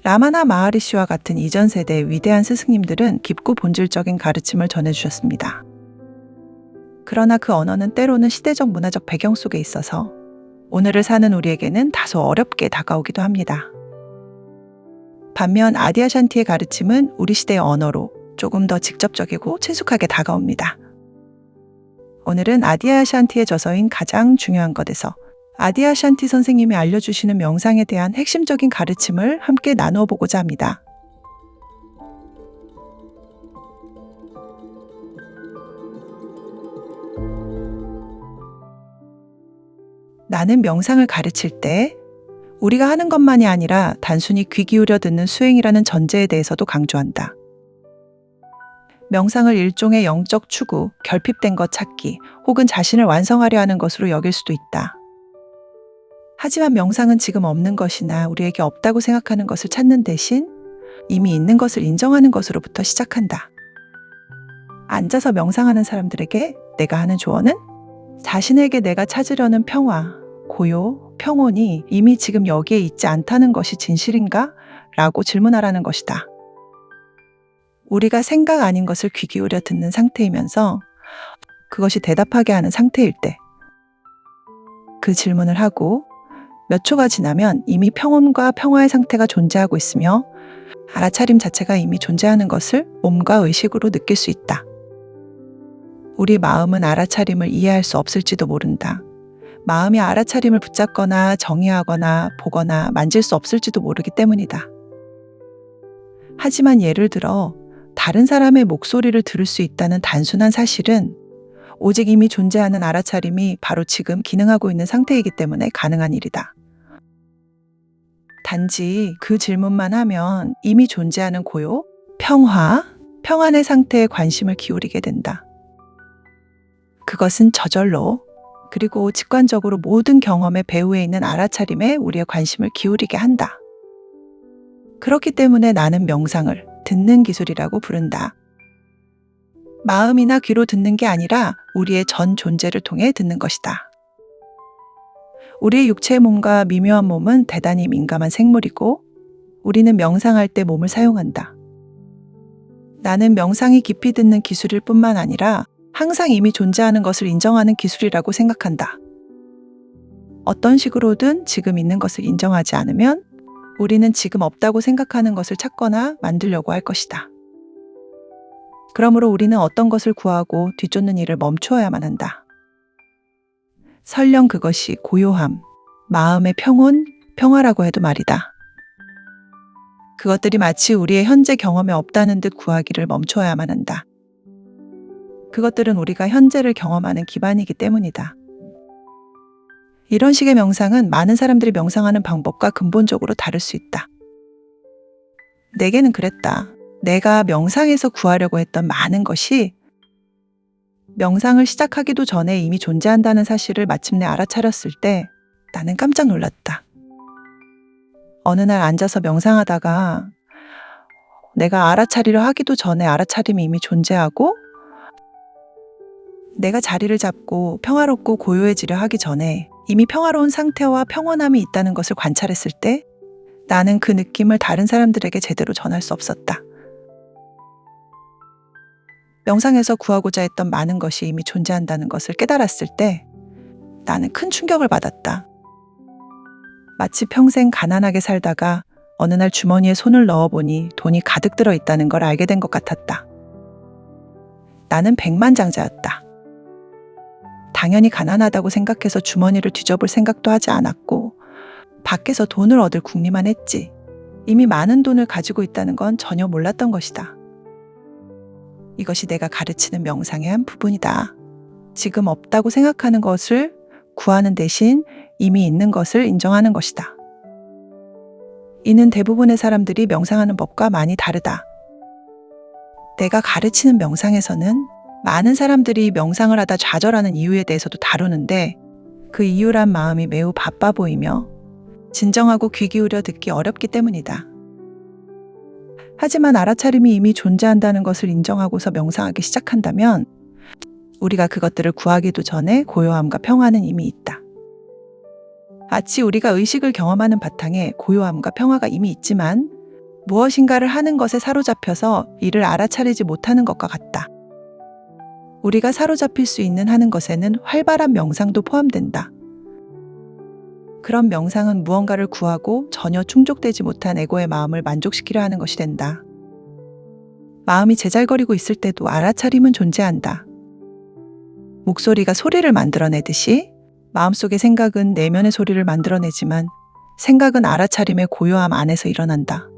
라마나 마하리시와 같은 이전 세대의 위대한 스승님들은 깊고 본질적인 가르침을 전해주셨습니다. 그러나 그 언어는 때로는 시대적 문화적 배경 속에 있어서 오늘을 사는 우리에게는 다소 어렵게 다가오기도 합니다. 반면 아디아샨티의 가르침은 우리 시대의 언어로 조금 더 직접적이고 친숙하게 다가옵니다. 오늘은 아디아샨티의 저서인 가장 중요한 것에서 아디아샨티 선생님이 알려주시는 명상에 대한 핵심적인 가르침을 함께 나누어 보고자 합니다. 나는 명상을 가르칠 때 우리가 하는 것만이 아니라 단순히 귀 기울여 듣는 수행이라는 전제에 대해서도 강조한다. 명상을 일종의 영적 추구, 결핍된 것 찾기, 혹은 자신을 완성하려 하는 것으로 여길 수도 있다. 하지만 명상은 지금 없는 것이나 우리에게 없다고 생각하는 것을 찾는 대신 이미 있는 것을 인정하는 것으로부터 시작한다. 앉아서 명상하는 사람들에게 내가 하는 조언은 자신에게 내가 찾으려는 평화, 고요, 평온이 이미 지금 여기에 있지 않다는 것이 진실인가? 라고 질문하라는 것이다. 우리가 생각 아닌 것을 귀 기울여 듣는 상태이면서 그것이 대답하게 하는 상태일 때 그 질문을 하고 몇 초가 지나면 이미 평온과 평화의 상태가 존재하고 있으며 알아차림 자체가 이미 존재하는 것을 몸과 의식으로 느낄 수 있다. 우리 마음은 알아차림을 이해할 수 없을지도 모른다. 마음이 알아차림을 붙잡거나 정의하거나 보거나 만질 수 없을지도 모르기 때문이다. 하지만 예를 들어 다른 사람의 목소리를 들을 수 있다는 단순한 사실은 오직 이미 존재하는 알아차림이 바로 지금 기능하고 있는 상태이기 때문에 가능한 일이다. 단지 그 질문만 하면 이미 존재하는 고요, 평화, 평안의 상태에 관심을 기울이게 된다. 그것은 저절로 그리고 직관적으로 모든 경험의 배후에 있는 알아차림에 우리의 관심을 기울이게 한다. 그렇기 때문에 나는 명상을 듣는 기술이라고 부른다. 마음이나 귀로 듣는 게 아니라 우리의 전 존재를 통해 듣는 것이다. 우리의 육체의 몸과 미묘한 몸은 대단히 민감한 생물이고 우리는 명상할 때 몸을 사용한다. 나는 명상이 깊이 듣는 기술일 뿐만 아니라 항상 이미 존재하는 것을 인정하는 기술이라고 생각한다. 어떤 식으로든 지금 있는 것을 인정하지 않으면 우리는 지금 없다고 생각하는 것을 찾거나 만들려고 할 것이다. 그러므로 우리는 어떤 것을 구하고 뒤쫓는 일을 멈추어야만 한다. 설령 그것이 고요함, 마음의 평온, 평화라고 해도 말이다. 그것들이 마치 우리의 현재 경험에 없다는 듯 구하기를 멈춰야만 한다. 그것들은 우리가 현재를 경험하는 기반이기 때문이다. 이런 식의 명상은 많은 사람들이 명상하는 방법과 근본적으로 다를 수 있다. 내게는 그랬다. 내가 명상에서 구하려고 했던 많은 것이 명상을 시작하기도 전에 이미 존재한다는 사실을 마침내 알아차렸을 때 나는 깜짝 놀랐다. 어느 날 앉아서 명상하다가 내가 알아차리려 하기도 전에 알아차림이 이미 존재하고 내가 자리를 잡고 평화롭고 고요해지려 하기 전에 이미 평화로운 상태와 평온함이 있다는 것을 관찰했을 때 나는 그 느낌을 다른 사람들에게 제대로 전할 수 없었다. 명상에서 구하고자 했던 많은 것이 이미 존재한다는 것을 깨달았을 때 나는 큰 충격을 받았다. 마치 평생 가난하게 살다가 어느 날 주머니에 손을 넣어보니 돈이 가득 들어있다는 걸 알게 된 것 같았다. 나는 백만장자였다. 당연히 가난하다고 생각해서 주머니를 뒤져볼 생각도 하지 않았고 밖에서 돈을 얻을 궁리만 했지. 이미 많은 돈을 가지고 있다는 건 전혀 몰랐던 것이다. 이것이 내가 가르치는 명상의 한 부분이다. 지금 없다고 생각하는 것을 구하는 대신 이미 있는 것을 인정하는 것이다. 이는 대부분의 사람들이 명상하는 법과 많이 다르다. 내가 가르치는 명상에서는 많은 사람들이 명상을 하다 좌절하는 이유에 대해서도 다루는데 그 이유란 마음이 매우 바빠 보이며 진정하고 귀 기울여 듣기 어렵기 때문이다. 하지만 알아차림이 이미 존재한다는 것을 인정하고서 명상하기 시작한다면 우리가 그것들을 구하기도 전에 고요함과 평화는 이미 있다. 마치 우리가 의식을 경험하는 바탕에 고요함과 평화가 이미 있지만 무엇인가를 하는 것에 사로잡혀서 이를 알아차리지 못하는 것과 같다. 우리가 사로잡힐 수 있는 하는 것에는 활발한 명상도 포함된다. 그런 명상은 무언가를 구하고 전혀 충족되지 못한 에고의 마음을 만족시키려 하는 것이 된다. 마음이 제잘거리고 있을 때도 알아차림은 존재한다. 목소리가 소리를 만들어내듯이 마음속의 생각은 내면의 소리를 만들어내지만 생각은 알아차림의 고요함 안에서 일어난다.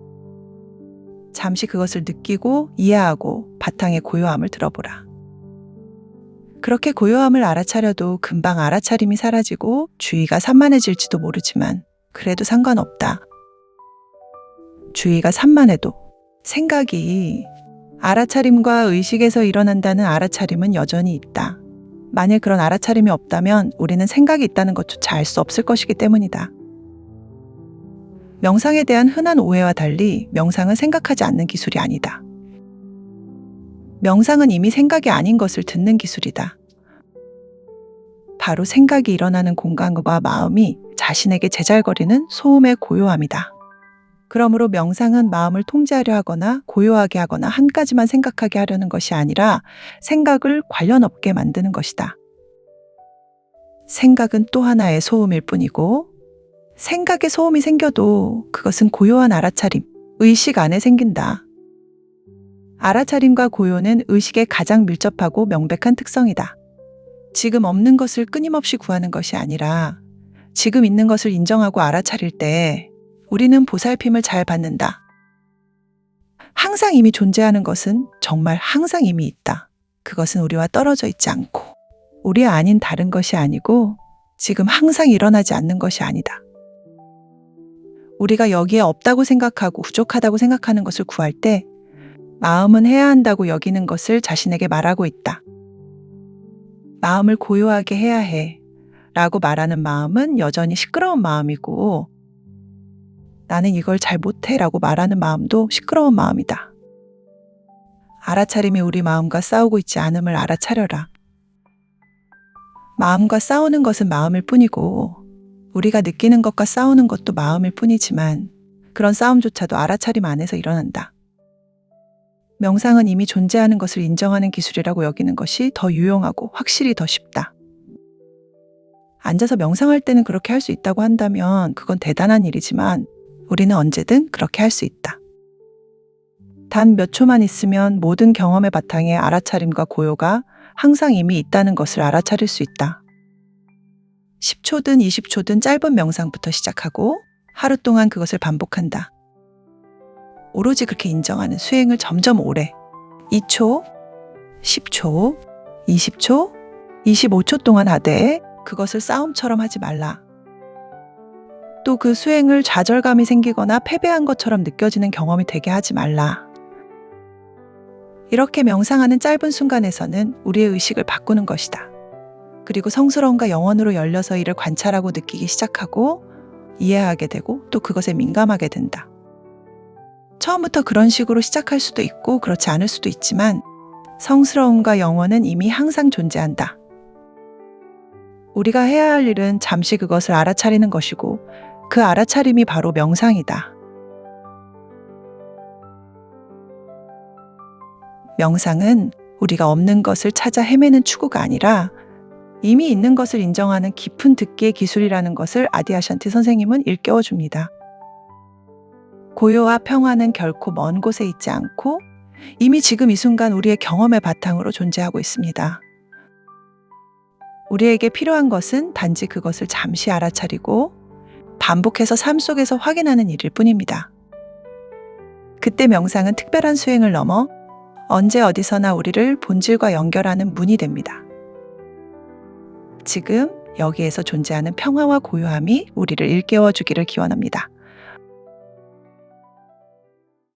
잠시 그것을 느끼고 이해하고 바탕의 고요함을 들어보라. 그렇게 고요함을 알아차려도 금방 알아차림이 사라지고 주의가 산만해질지도 모르지만 그래도 상관없다. 주의가 산만해도 생각이 알아차림과 의식에서 일어난다는 알아차림은 여전히 있다. 만일 그런 알아차림이 없다면 우리는 생각이 있다는 것조차 알 수 없을 것이기 때문이다. 명상에 대한 흔한 오해와 달리 명상은 생각하지 않는 기술이 아니다. 명상은 이미 생각이 아닌 것을 듣는 기술이다. 바로 생각이 일어나는 공간과 마음이 자신에게 제잘거리는 소음의 고요함이다. 그러므로 명상은 마음을 통제하려 하거나 고요하게 하거나 한 가지만 생각하게 하려는 것이 아니라 생각을 관련 없게 만드는 것이다. 생각은 또 하나의 소음일 뿐이고 생각에 소음이 생겨도 그것은 고요한 알아차림, 의식 안에 생긴다. 알아차림과 고요는 의식에 가장 밀접하고 명백한 특성이다. 지금 없는 것을 끊임없이 구하는 것이 아니라 지금 있는 것을 인정하고 알아차릴 때 우리는 보살핌을 잘 받는다. 항상 이미 존재하는 것은 정말 항상 이미 있다. 그것은 우리와 떨어져 있지 않고 우리 아닌 다른 것이 아니고 지금 항상 일어나지 않는 것이 아니다. 우리가 여기에 없다고 생각하고 부족하다고 생각하는 것을 구할 때 마음은 해야 한다고 여기는 것을 자신에게 말하고 있다. 마음을 고요하게 해야 해 라고 말하는 마음은 여전히 시끄러운 마음이고 나는 이걸 잘 못해 라고 말하는 마음도 시끄러운 마음이다. 알아차림이 우리 마음과 싸우고 있지 않음을 알아차려라. 마음과 싸우는 것은 마음일 뿐이고 우리가 느끼는 것과 싸우는 것도 마음일 뿐이지만 그런 싸움조차도 알아차림 안에서 일어난다. 명상은 이미 존재하는 것을 인정하는 기술이라고 여기는 것이 더 유용하고 확실히 더 쉽다. 앉아서 명상할 때는 그렇게 할 수 있다고 한다면 그건 대단한 일이지만 우리는 언제든 그렇게 할 수 있다. 단 몇 초만 있으면 모든 경험의 바탕에 알아차림과 고요가 항상 이미 있다는 것을 알아차릴 수 있다. 10초든 20초든 짧은 명상부터 시작하고 하루 동안 그것을 반복한다. 오로지 그렇게 인정하는 수행을 점점 오래 2초, 10초, 20초, 25초 동안 하되 그것을 싸움처럼 하지 말라. 또 그 수행을 좌절감이 생기거나 패배한 것처럼 느껴지는 경험이 되게 하지 말라. 이렇게 명상하는 짧은 순간에서는 우리의 의식을 바꾸는 것이다. 그리고 성스러움과 영혼으로 열려서 이를 관찰하고 느끼기 시작하고 이해하게 되고 또 그것에 민감하게 된다. 처음부터 그런 식으로 시작할 수도 있고 그렇지 않을 수도 있지만 성스러움과 영혼은 이미 항상 존재한다. 우리가 해야 할 일은 잠시 그것을 알아차리는 것이고 그 알아차림이 바로 명상이다. 명상은 우리가 없는 것을 찾아 헤매는 추구가 아니라 이미 있는 것을 인정하는 깊은 듣기의 기술이라는 것을 아디아샨티 선생님은 일깨워 줍니다. 고요와 평화는 결코 먼 곳에 있지 않고 이미 지금 이 순간 우리의 경험의 바탕으로 존재하고 있습니다. 우리에게 필요한 것은 단지 그것을 잠시 알아차리고 반복해서 삶 속에서 확인하는 일일 뿐입니다. 그때 명상은 특별한 수행을 넘어 언제 어디서나 우리를 본질과 연결하는 문이 됩니다. 지금 여기에서 존재하는 평화와 고요함이 우리를 일깨워 주기를 기원합니다.